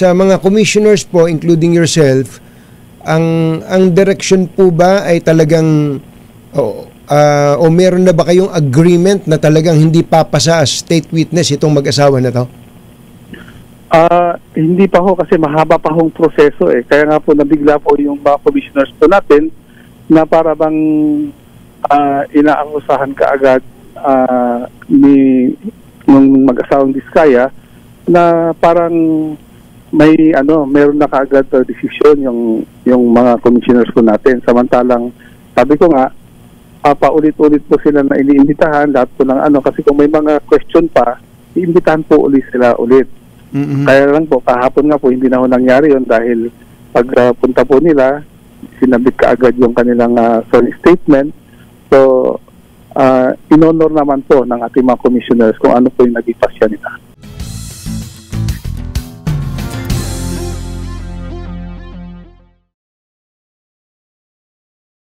sa mga commissioners po, including yourself, ang direction po ba ay talagang o meron na ba kayong agreement na talagang hindi papasa as state witness itong mag-asawa na to? Hindi pa ho kasi mahaba pa hong proseso eh. Kaya nga po nabigla po yung mga commissioners po natin na para bang inaakusahan kaagad ng mag-asawang Diskaya na parang meron na kaagad decision yung mga commissioners po natin. Samantalang sabi ko nga, paulit-ulit po sila na iniimbitahan lahat po ng kasi kung may mga question pa, iimbitahan po ulit sila ulit. Kaya lang po, kahapon nga po, hindi na ho nangyari yun dahil pagpunta po nila, sinabit kaagad yung kanilang sorry statement. So, in-honor naman po ng ating mga commissioners kung ano po yung naging pasya nila.